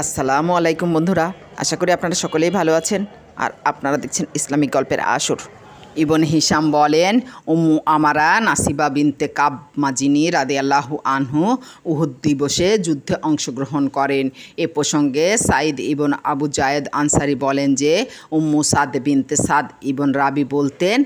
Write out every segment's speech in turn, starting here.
আসসালামু আলাইকুম বন্ধুরা, আশা করি আপনারা সকলেই ভালো আছেন। আর আপনারা দেখছেন ইসলামিক গল্পের আসর। ইবন হিশাম বলেন, উম্মু আমারা নাসিবা বিনতে কাব মাজিনী রাদিয়াল্লাহু আনহু উহুদ দিবসে যুদ্ধে অংশগ্রহণ করেন। এ প্রসঙ্গে সাইদ ইবন আবু জায়েদ আনসারি বলেন যে, উম্মু সাদ বিনতে সাদ ইবন রাবি বলতেন,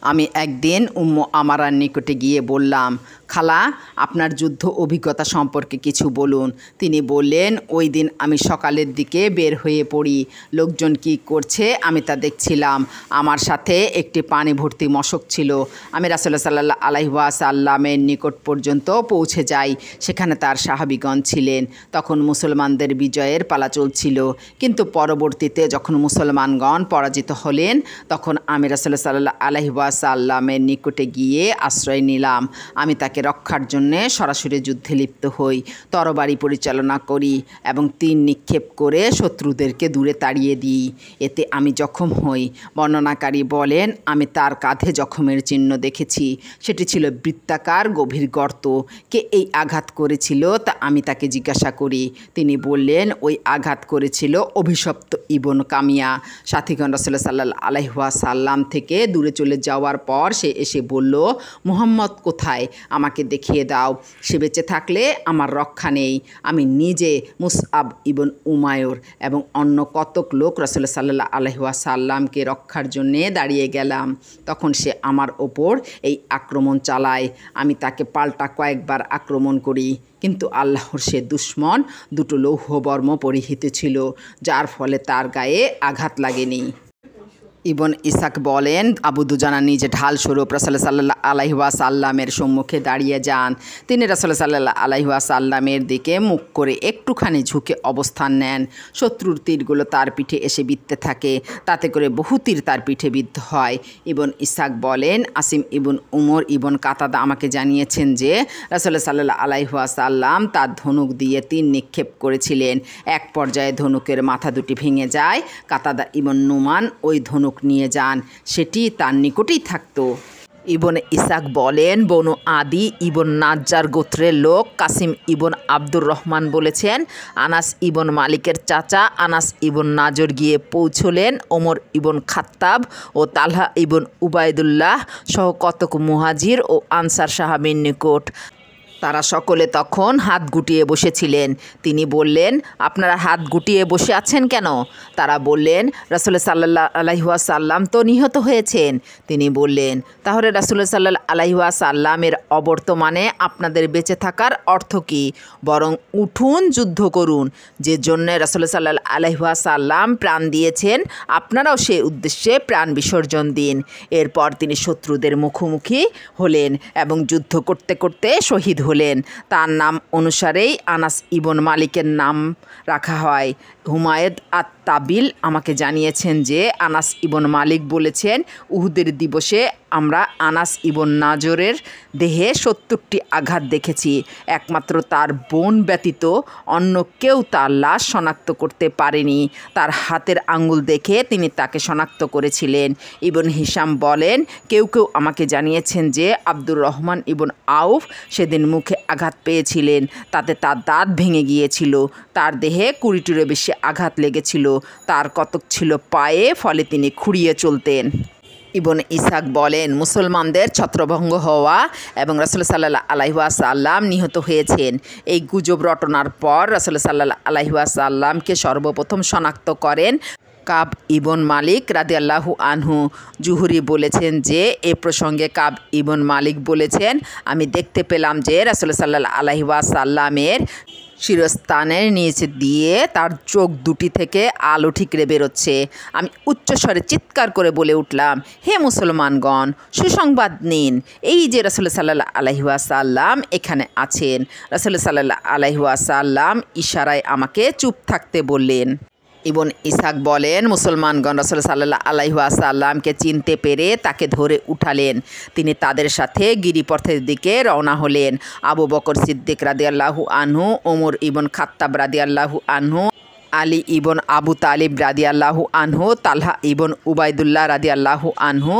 আমি একদিন উম্মু আমারার নিকটে গিয়ে বললাম, খালা, আপনার যুদ্ধ অভিজ্ঞতা সম্পর্কে কিছু বলুন। তিনি বললেন, ওই দিন আমি সকালের দিকে বের হয়ে পড়ি। লোকজন কি করছে আমি তা দেখছিলাম। আমার সাথে একটি পানি ভর্তি মশক ছিল। আমি রাসূলুল্লাহ সাল্লাল্লাহু আলাইহি ওয়াসাল্লামের নিকট পর্যন্ত পৌঁছে যাই। সেখানে তার সাহাবীগণ ছিলেন। তখন মুসলমানদের বিজয়ের পালা চলছিল। কিন্তু পরবর্তীতে যখন মুসলমানগণ পরাজিত হলেন, তখন আমি রাসূলুল্লাহ সাল্লাল্লাহু আলাইহি ওয়াসাল্লামের নিকটে গিয়ে আশ্রয় নিলাম। আমি তাকে রক্ষার জন্যে সরাসরি যুদ্ধে লিপ্ত হই, তরবারি পরিচালনা করি এবং তীর নিক্ষেপ করে শত্রুদেরকে দূরে তাড়িয়ে দিই। এতে আমি জখম হই। বর্ণনাকারী বলেন, আমি তার কাঁধে জখমের চিহ্ন দেখেছি। সেটি ছিল বৃত্তাকার গভীর গর্ত। কে এই আঘাত করেছিল তা আমি তাকে জিজ্ঞাসা করি। তিনি বললেন, ওই আঘাত করেছিল অভিশপ্ত ইবন কামিয়া। সাথীগণ রাসূলুল্লাহ সাল্লাল্লাহু আলাইহি ওয়াসাল্লাম থেকে দূরে চলে যাওয়ার পর সে এসে বলল, মুহাম্মদ কোথায়? আমাকে দেখিয়ে দাও। সে বেঁচে থাকলে আমার রক্ষা নেই। আমি নিজে, মুসআব ইবন উমায়র এবং অন্য কতক লোক রাসূলুল্লাহ সাল্লাল্লাহু আলাইহি ওয়াসাল্লামকে রক্ষার জন্যে দাঁড়িয়ে গেলাম। তখন সে আমার ওপর এই আক্রমণ চালায়। আমি তাকে পাল্টা কয়েকবার আক্রমণ করি, কিন্তু আল্লাহর সে দুশমন দুটো লৌহবর্ম পরিহিত ছিল, যার ফলে তার গায়ে আঘাত লাগেনি। ইবন ইসাক বলেন, আবু দুজানা নিজে ঢাল স্বরূপ রাসূলুল্লাহ সাল্লাল্লাহু আলাইহি ওয়াসাল্লামের সম্মুখে দাঁড়িয়ে যান। তিনি রাসূলুল্লাহ সাল্লাল্লাহু আলাইহি ওয়াসাল্লামের দিকে মুখ করে একটুখানি ঝুঁকে অবস্থান নেন। শত্রুর তীরগুলো তার পিঠে এসে বিঁধতে থাকে, তাতে করে বহু তীর তার পিঠে বিদ্ধ হয়। ইবন ইসাক বলেন, আসিম ইবন উমর ইবন কাতাদা আমাকে জানিয়েছেন যে রাসূলুল্লাহ সাল্লাল্লাহু আলাইহি ওয়াসাল্লাম তার ধনুক দিয়ে তীর নিক্ষেপ করেছিলেন। এক পর্যায়ে ধনুকের মাথা দুটি ভেঙে যায়। কাতাদা ইবন নুমান ওই ধনুক নিয়ে যান, সেটি তার নিকটেই থাকতো। ইবন ইসাক বলেন, বনু আদি ইবন নাজ্জার গোত্রের লোক কাসিম ইবন আব্দুর রহমান বলেছেন, আনাস ইবন মালিকের চাচা আনাস ইবন নাজর গিয়ে পৌঁছলেন ওমর ইবন খাত্তাব ও তালহা ইবন উবাইদুল্লাহ সহ কতক মুহাজির ও আনসার সাহাবীর নিকট। তারা সকলে তখন হাত গুটিয়ে বসেছিলেন। তিনি বললেন, আপনারা হাত গুটিয়ে বসে আছেন কেন? তারা বললেন, রাসূলুল্লাহ সাল্লাল্লাহু আলাইহি ওয়াসাল্লাম তো নিহত হয়েছেন। তিনি বললেন, তাহলে রাসূলুল্লাহ সাল্লাল্লাহু আলাইহি ওয়াসাল্লামের অবর্তমানে আপনাদের বেঁচে থাকার অর্থ কী? বরং উঠুন, যুদ্ধ করুন। যে জন্যে রাসূলুল্লাহ সাল্লাল্লাহু আলাইহি ওয়াসাল্লাম প্রাণ দিয়েছেন, আপনারাও সেই উদ্দেশ্যে প্রাণ বিসর্জন দিন। এরপর তিনি শত্রুদের মুখোমুখি হলেন এবং যুদ্ধ করতে করতে শহীদ হলেন। তার নাম অনুসারেই আনাস ইবন মালিকের নাম রাখা হয়। হুমায়দ আত-তাবিল আমাকে জানিয়েছেন যে আনাস ইবন মালিক বলেছেন, উহুদের দিবসে আমরা আনাস ইবন নাজরের দেহে 70টি আঘাত দেখেছি। একমাত্র তার বোন ব্যতীত অন্য কেউ তার লাশ শনাক্ত করতে পারেনি। তার হাতের আঙ্গুল দেখে তিনি তাকে শনাক্ত করেছিলেন। ইবন হিশাম বলেন, কেউ কেউ আমাকে জানিয়েছেন যে আব্দুর রহমান ইবন আউফ সেদিন মুখে আঘাত পেয়েছিলেন, তাতে তার দাঁত ভেঙে গিয়েছিল। তার দেহে 20টিরও বেশি আঘাত লেগেছিল। তার কতক ছিল পায়ে, ফলে তিনি খুঁড়িয়ে চলতেন। ইবন ইসাক বলেন, মুসলমানদের ছত্রভঙ্গ হওয়া এবং রাসূলুল্লাহ সাল্লাল্লাহু আলাইহি ওয়াসাল্লাম নিহত হয়েছেন, এই গুজব রটনার পর রাসূলুল্লাহ সাল্লাল্লাহু আলাইহি ওয়াসাল্লামকে সর্বপ্রথম শনাক্ত করেন কাব ইবন মালিক রাদিয়াল্লাহু আনহু। জুহরি বলেছেন যে এ প্রসঙ্গে কাব ইবন মালিক বলেছেন, আমি দেখতে পেলাম যে রাসূলুল্লাহ সাল্লাল্লাহু আলাইহি ওয়াসাল্লামের শিরস্থানের নিচ দিয়ে তার চোখ দুটি থেকে আলো ঠিকরে বেরোচ্ছে। আমি উচ্চস্বরে চিৎকার করে বলে উঠলাম, হে মুসলমানগণ, সুসংবাদ নিন, এই যে রাসূলুল্লাহ সাল্লাল্লাহু আলাইহি ওয়াসাল্লাম এখানে আছেন। রাসূলুল্লাহ সাল্লাল্লাহু আলাইহি ওয়াসাল্লাম ইশারায় আমাকে চুপ থাকতে বললেন। ইবন ইসাক বলেন, মুসলমানগণ রাসূলুল্লাহ সাল্লাল্লাহু আলাইহি ওয়াসাল্লামকে চিনতে পেরে তাকে ধরে উঠালেন। তিনি তাদের সাথে গিরিপথের দিকে রওনা হলেন। আবু বকর সিদ্দিক রাদিয়াল্লাহু আনহু, ওমর ইবন খাত্তাব রাদিয়াল্লাহু আনহু আলী ইবন আবু তালিব রাদিয়াল্লাহু আনহু, তালহা ইবন উবাইদুল্লাহ রাদিয়াল্লাহু আনহু,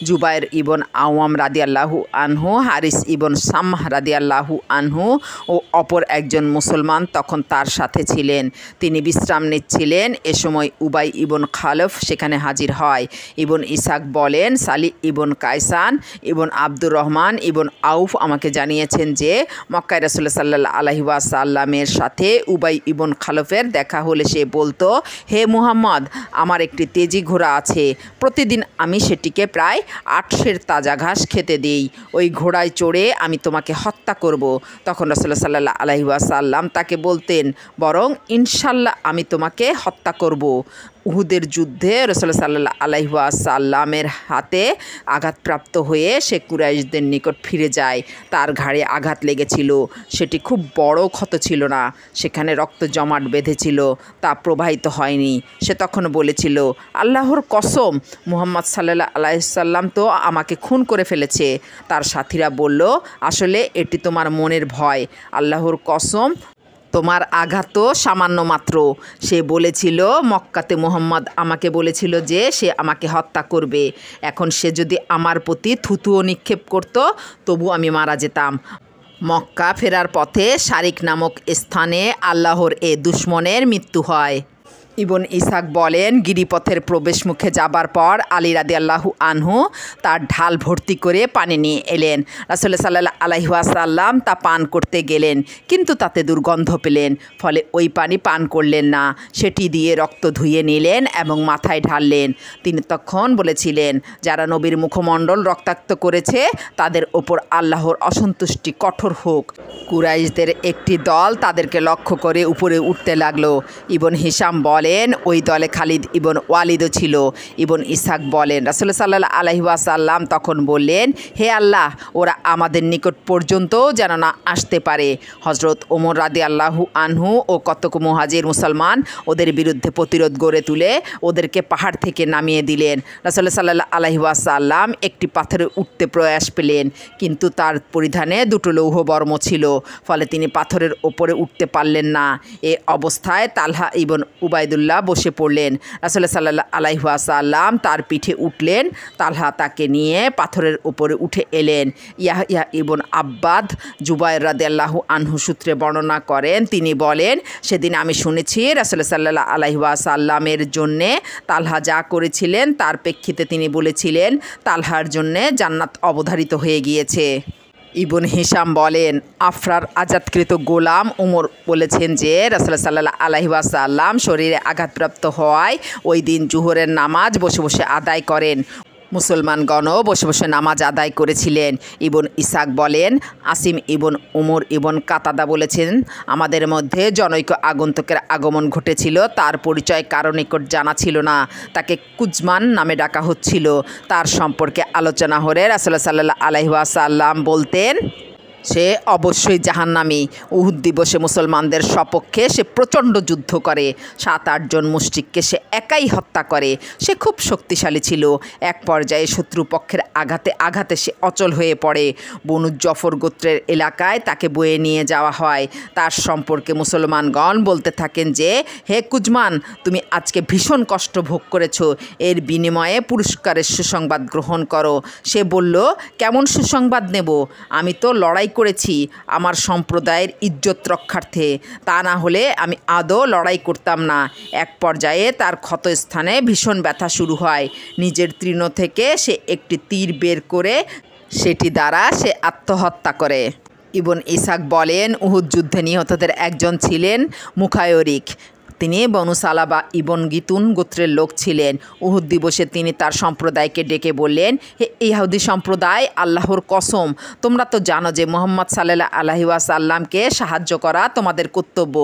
জুবাইর ইবন আওয়াম রাদিয়াল্লাহু আনহু, হারিস ইবন সামহ রাদিয়াল্লাহু আনহু ও অপর একজন মুসলমান তখন তার সাথে ছিলেন। তিনি বিশ্রাম নিচ্ছিলেন। এ সময় উবাই ইবন খালফ সেখানে হাজির হয়। ইবন ইসাক বলেন, সালি ইবন কায়সান ইবন আব্দুর রহমান ইবন আউফ আমাকে জানিয়েছেন যে মক্কায় রাসূলুল্লাহ সাল্লাল্লাহু আলাইহি ওয়াসাল্লামের সাথে উবাই ইবন খালফের দেখা হলে সে বলতো, হে মুহাম্মদ, আমার একটি তেজি ঘোড়া আছে। প্রতিদিন আমি সেটিকে প্রায় 8 সের তাজা ঘাস খেতে দিই। ওই ঘোড়ায় চড়ে আমি তোমাকে হত্যা করব। তখন রাসূলুল্লাহ সাল্লাল্লাহু আলাইহি ওয়াসাল্লাম তাকে বলতেন, বরং ইনশাল্লাহ আমি তোমাকে হত্যা করব। উহুদের যুদ্ধে রাসূলুল্লাহ সাল্লাল্লাহু আলাইহি ওয়াসাল্লামের হাতে আঘাতপ্রাপ্ত হয়ে সে কুরাইশদের নিকট ফিরে যায়। তার ঘাড়ে আঘাত লেগেছিল। সেটি খুব বড় ক্ষত ছিল না। সেখানে রক্ত জমাট বেঁধেছিল, তা প্রবাহিত হয়নি। সে তখন বলেছিল, আল্লাহর কসম, মুহাম্মদ সাল্লাল্লাহু আলাইহি সাল্লাম তো আমাকে খুন করে ফেলেছে। তার সাথীরা বলল, আসলে এটি তোমার মনের ভয়। আল্লাহর কসম, তোমার আঘাত তো সামান্য মাত্র। সে বলেছিল, মক্কাতে মুহাম্মদ আমাকে বলেছিল যে সে আমাকে হত্যা করবে। এখন সে যদি আমার প্রতি থুতুও নিক্ষেপ করত, তবু আমি মারা যেতাম। মক্কা ফেরার পথে শারিক নামক স্থানে আল্লাহর এ দুশমনের মৃত্যু হয়। ইবন ইসাক বলেন, গিরিপথের প্রবেশমুখে যাবার পর আলী রাদিয়াল্লাহু আনহু তার ঢাল ভর্তি করে পানি নিয়ে এলেন। রাসূলুল্লাহ সাল্লাল্লাহু আলাইহি ওয়াসাল্লাম তা পান করতে গেলেন, কিন্তু তাতে দুর্গন্ধ পেলেন। ফলে ওই পানি পান করলেন না। সেটি দিয়ে রক্ত ধুয়ে নিলেন এবং মাথায় ঢাললেন। তিনি তখন বলেছিলেন, যারা নবীর মুখমণ্ডল রক্তাক্ত করেছে তাদের ওপর আল্লাহর অসন্তুষ্টি কঠোর হোক। কুরাইশদের একটি দল তাদেরকে লক্ষ্য করে উপরে উঠতে লাগলো। ইবন হিশাম বলেন, ওই দলে খালিদ ইবন ওয়ালিদও ছিল। ইবন ইসহাক বলেন, রাসূলুল্লাহ সাল্লাল্লাহু আলাইহি ওয়াসাল্লাম তখন বললেন, হে আল্লাহ, ওরা আমাদের নিকট পর্যন্ত যেন না আসতে পারে। হযরত ওমর রাদিয়াল্লাহু আনহু ও কতক মুহাজির মুসলমান ওদের বিরুদ্ধে প্রতিরোধ গড়ে তুলে ওদেরকে পাহাড় থেকে নামিয়ে দিলেন। রাসূলুল্লাহ সাল্লাল্লাহু আলাইহি ওয়াসাল্লাম একটি পাথরে উঠতে প্রয়াস পেলেন, কিন্তু তার পরিধানে 2টো লৌহ বর্ম ছিল। ফলে তিনি পাথরের ওপরে উঠতে পারলেন না। এ অবস্থায় তালহা ইবন উবাইদুল্লাহ বসে পড়লেন। রাসূলুল্লাহ সাল্লাল্লাহু আলাইহি ওয়াসাল্লাম তার পিঠে উঠলেন। তালহা তাকে নিয়ে পাথরের উপরে উঠে এলেন। ইয়াহইয়া ইবন আব্বাদ জুবাইর রাদিয়াল্লাহু আনহু সূত্রে বর্ণনা করেন, তিনি বলেন, সেদিন আমি শুনেছি রাসূলুল্লাহ সাল্লাল্লাহু আলাইহি ওয়াসাল্লামের জন্যে তালহা যা করেছিলেন তার প্রেক্ষিতে তিনি বলেছিলেন, তালহার জন্যে জান্নাত অবধারিত হয়ে গিয়েছে। ইবন হিশাম বলেন, আফরার আজাদকৃত গোলাম উমর বলেছেন যে রাসূলুল্লাহ সাল্লাল্লাহু আলাইহি ওয়াসাল্লাম শরীরে আঘাতপ্রাপ্ত হওয়ায় ওই দিন জোহরের নামাজ বসে বসে আদায় করেন। মুসলমানগণও বসে বসে নামাজ আদায় করেছিলেন। ইবন ইসাক বলেন, আসিম ইবন উমর ইবন কাতাদা বলেছেন, আমাদের মধ্যে জনৈক আগন্তুকের আগমন ঘটেছিল। তার পরিচয় কারো নিকট জানা ছিল না। তাকে কুজমান নামে ডাকা হচ্ছিল। তার সম্পর্কে আলোচনা হলে রাসূলুল্লাহ সাল্লাল্লাহু আলাইহি ওয়াসাল্লাম বলতেন, সে অবশ্যই জাহান্নামী। উহুদ দিবসে মুসলমানদের সপক্ষে সে প্রচণ্ড যুদ্ধ করে। 7-8 জন মুশরিককে সে একাই হত্যা করে। সে খুব শক্তিশালী ছিল। এক পর্যায়ে শত্রুপক্ষের আঘাতে আঘাতে সে অচল হয়ে পড়ে। বনু জফর গোত্রের এলাকায় তাকে বয়ে নিয়ে যাওয়া হয়। তার সম্পর্কে মুসলমানগণ বলতে থাকেন যে, হে কুজমান, তুমি আজকে ভীষণ কষ্ট ভোগ করেছ, এর বিনিময়ে পুরস্কারের সুসংবাদ গ্রহণ করো। সে বলল, কেমন সুসংবাদ নেব? আমি তো লড়াই করেছি আমার সম্প্রদায়ের ইজ্জত রক্ষার্থে, তা না হলে আমি আদৌ লড়াই করতাম না। এক পর্যায়ে তার ক্ষতস্থানে ভীষণ ব্যথা শুরু হয়। নিজের তৃণ থেকে সে একটি তীর বের করে সেটি দ্বারা সে আত্মহত্যা করে। ইবন ইসাক বলেন, উহুদ যুদ্ধে নিহতদের একজন ছিলেন মুখায়রিক। তিনি বনু সালাবা ইবন গিতুন গোত্রের লোক ছিলেন। উহুদ দিবসে তিনি তার সম্প্রদায়কে ডেকে বললেন, হে ইহুদি সম্প্রদায়, আল্লাহর কসম, তোমরা তো জানো যে মুহাম্মদ সাল্লাল্লাহু আলাইহি ওয়াসাল্লামকে সাহায্য করা তোমাদের কর্তব্য।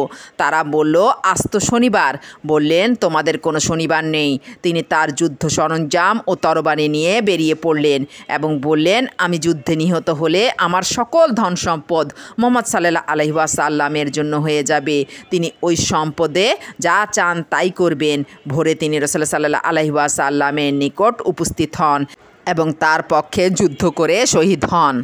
তারা বলল, আজ তো শনিবার। বললেন, তোমাদের কোনো শনিবার নেই। তিনি তার যুদ্ধ সরঞ্জাম ও তরবারি নিয়ে বেরিয়ে পড়লেন এবং বললেন, আমি যুদ্ধে নিহত হলে আমার সকল ধন সম্পদ মুহাম্মদ সাল্লাল্লাহু আলাইহি ওয়াসাল্লামের জন্য হয়ে যাবে। তিনি ওই সম্পদে যা চান তাই করবেন। ভোরে তিনি রাসূলুল্লাহ সাল্লাল্লাহু আলাইহি ওয়াসাল্লামের নিকট উপস্থিত হন এবং তার পক্ষে যুদ্ধ করে শহীদ হন।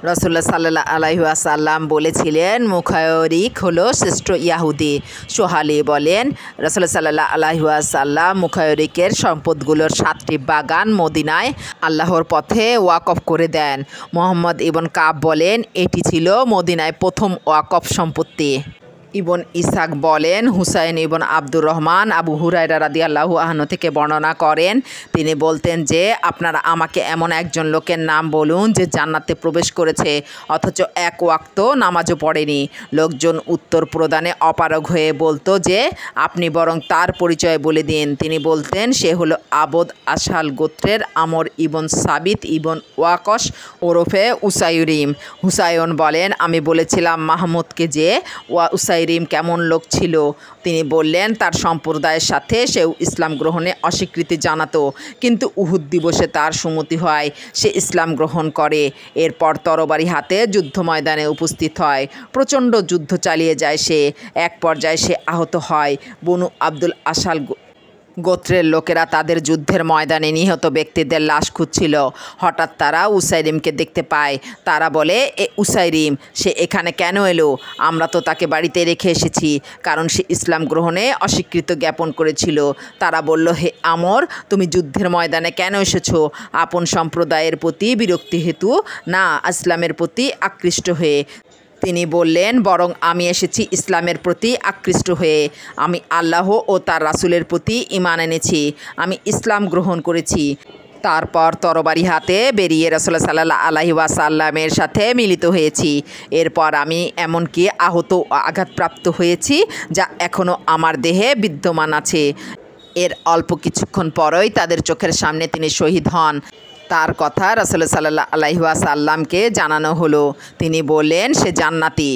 রাসূলুল্লাহ সাল্লাল্লাহু আলাইহি ওয়াসাল্লাম বলেছিলেন, মুখায়রিক হলো শ্রেষ্ঠ ইয়াহুদি। সোহালি বলেন, রাসূলুল্লাহ সাল্লাল্লাহু আলাইহি ওয়াসাল্লাম মুখায়রিকের সম্পদগুলোর 7টি বাগান মদিনায় আল্লাহর পথে ওয়াকফ করে দেন। মুহাম্মদ ইবন কাব বলেন, এটি ছিল মদিনায় প্রথম ওয়াকফ সম্পত্তি। ইবন ইসহাক বলেন, হুসাইন ইবন আব্দুর রহমান আবু হুরায়রা রাদিয়াল্লাহু আনহু থেকে বর্ণনা করেন, তিনি বলতেন যে, আপনারা আমাকে এমন একজন লোকের নাম বলুন যে জান্নাতে প্রবেশ করেছে অথচ এক ওয়াক্ত নামাজও পড়েনি। লোকজন উত্তর প্রদানে অপারগ হয়ে বলতো যে, আপনি বরং তার পরিচয় বলে দিন। তিনি বলতেন, সে হলো আবদ আশাল গোত্রের আমর ইবন সাবিত ইবন ওয়াকশ ওরফে উসাইরিম। হুসায়ন বলেন, আমি বলেছিলাম মাহমুদকে যে উসাইরিম কেমন লোক ছিল। তিনি বললেন, তার সম্প্রদায়ের সাথে সেও ইসলাম গ্রহণে অস্বীকৃতি জানাতো, কিন্তু উহুদ দিবসে তার সুমতি হয়, সে ইসলাম গ্রহণ করে। এরপর তরবারি হাতে যুদ্ধ ময়দানে উপস্থিত হয়। প্রচণ্ড যুদ্ধ চালিয়ে যায় সে। এক পর্যায়ে সে আহত হয়। বনু আব্দুল আশাল গোত্রের লোকেরা তাদের যুদ্ধের ময়দানে নিহত ব্যক্তিদের লাশ খুঁজছিল। হঠাৎ তারা উসাইরিমকে দেখতে পায়। তারা বলে, এ উসাইরিম, সে এখানে কেন এলো? আমরা তো তাকে বাড়িতে রেখে এসেছি, কারণ সে ইসলাম গ্রহণে অস্বীকৃতি জ্ঞাপন করেছিল। তারা বলল, হে আমর, তুমি যুদ্ধের ময়দানে কেন এসেছো? আপন সম্প্রদায়ের প্রতি বিরক্তি হেতু, না ইসলামের প্রতি আকৃষ্ট হয়ে? তিনি বললেন, বরং আমি এসেছি ইসলামের প্রতি আকৃষ্ট হয়ে। আমি আল্লাহ ও তার রাসূলের প্রতি ঈমান এনেছি। আমি ইসলাম গ্রহণ করেছি। তারপর তরবারি হাতে বেরিয়ে রাসূলুল্লাহ সাল্লাল্লাহু আলাইহি ওয়াসাল্লামের সাথে মিলিত হয়েছি। এরপর আমি এমনকি আহত ও আঘাতপ্রাপ্ত হয়েছি, যা এখনও আমার দেহে বিদ্যমান আছে। এর অল্প কিছুক্ষণ পরই তাদের চোখের সামনে তিনি শহীদ হন। তার কথা রাসূলুল্লাহ সাল্লাল্লাহু আলাইহি ওয়াসাল্লামকে জানানো হলো। তিনি বললেন, সে জান্নাতি।